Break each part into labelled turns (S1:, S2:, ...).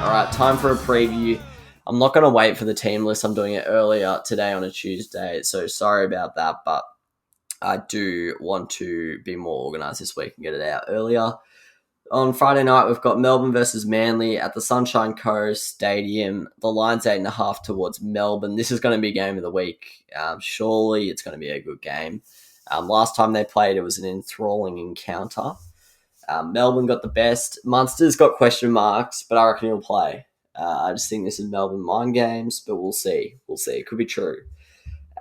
S1: All right, time for a preview. I'm not going to wait for the team list. I'm doing it earlier today on a Tuesday, so sorry about that, but I do want to be more organised this week and get it out earlier. On Friday night, we've got Melbourne versus Manly at the Sunshine Coast Stadium. The line's 8.5 towards Melbourne. This is going to be game of the week. Surely it's going to be a good game. Last time they played, it was an enthralling encounter. Melbourne got the best. Munster's got question marks, but I reckon he'll play. I just think this is Melbourne mind games, but we'll see. It could be true.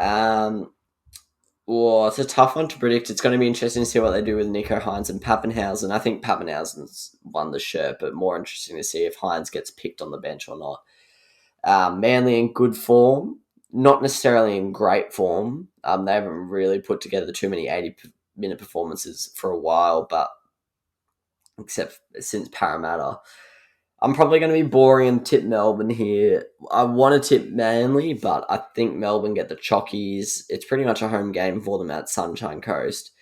S1: It's a tough one to predict. It's going to be interesting to see what they do with Nico Hines and Pappenhausen. I think Pappenhausen's won the shirt, but more interesting to see if Hines gets picked on the bench or not. Manly in good form, not necessarily in great form. They haven't really put together too many 80-minute performances for a while, but except since Parramatta. I'm probably going to be boring and tip Melbourne here. I want to tip Manly, but I think Melbourne get the Chockies. It's pretty much a home game for them at Sunshine Coast.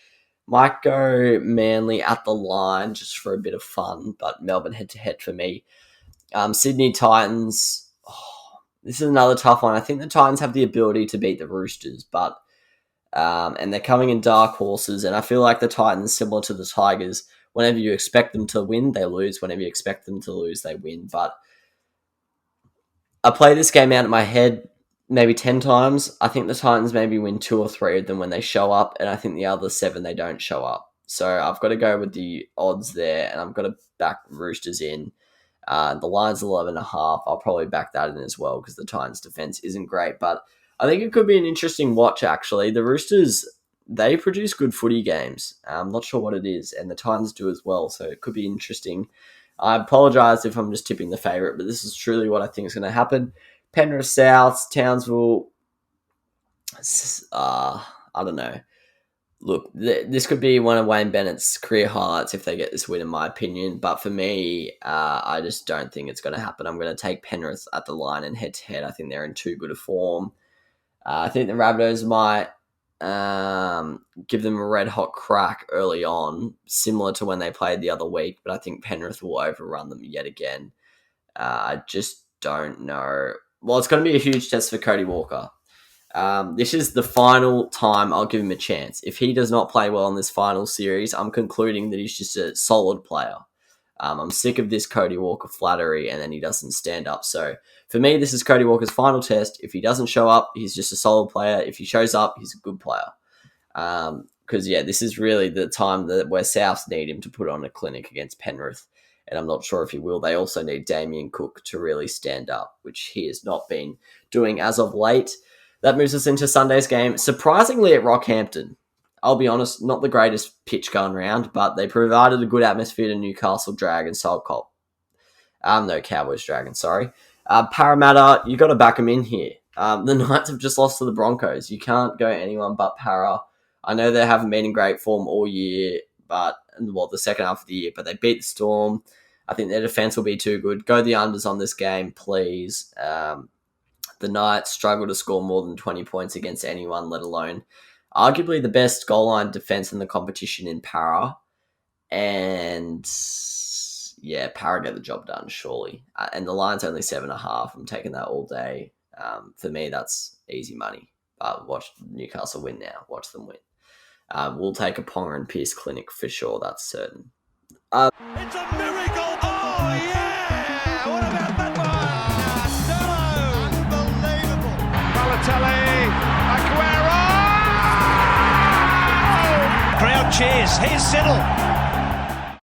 S1: Might go Manly at the line just for a bit of fun, but Melbourne head-to-head for me. Sydney Titans. This is another tough one. I think the Titans have the ability to beat the Roosters, but and they're coming in dark horses, and I feel like the Titans, similar to the Tigers, whenever you expect them to win, they lose. Whenever you expect them to lose, they win. But I play this game out in my head maybe 10 times. I think the Titans maybe win 2 or 3 of them when they show up, and I think the other 7, they don't show up. So I've got to go with the odds there, and I've got to back Roosters in. The line's 11.5. I'll probably back that in as well because the Titans' defense isn't great. But I think it could be an interesting watch, actually. The Roosters, they produce good footy games. I'm not sure what it is, and the Titans do as well, so it could be interesting. I apologise if I'm just tipping the favourite, but this is truly what I think is going to happen. Penrith South, Townsville, I don't know. Look, this could be one of Wayne Bennett's career highlights if they get this win, in my opinion, but for me, I just don't think it's going to happen. I'm going to take Penrith at the line and head-to-head. I think they're in too good a form. I think the Rabbitohs might give them a red-hot crack early on, similar to when they played the other week, but I think Penrith will overrun them yet again. I just don't know. Well, it's going to be a huge test for Cody Walker. This is the final time I'll give him a chance. If he does not play well in this final series, I'm concluding that he's just a solid player. I'm sick of this Cody Walker flattery, and then he doesn't stand up. So for me, this is Cody Walker's final test. If he doesn't show up, he's just a solid player. If he shows up, he's a good player. Because, this is really the time where Souths need him to put on a clinic against Penrith, and I'm not sure if he will. They also need Damien Cook to really stand up, which he has not been doing as of late. That moves us into Sunday's game. Surprisingly at Rockhampton. I'll be honest, not the greatest pitch going around, but they provided a good atmosphere to Newcastle Dragons. Cowboys Dragons, sorry. Parramatta, you got to back them in here. The Knights have just lost to the Broncos. You can't go anyone but Para. I know they haven't been in great form all year, the second half of the year, but they beat the Storm. I think their defense will be too good. Go the unders on this game, please. The Knights struggle to score more than 20 points against anyone, let alone arguably the best goal line defense in the competition in Para. And Para get the job done, surely. And the line's only 7.5. I'm taking that all day. For me, that's easy money. Watch Newcastle win now. Watch them win. We'll take a Ponga and Pierce clinic for sure, that's certain.
S2: It's a miracle! Oh, yeah! What about that one? Unbelievable! Balotelli, Aguero! Crowd cheers. Here's Siddle.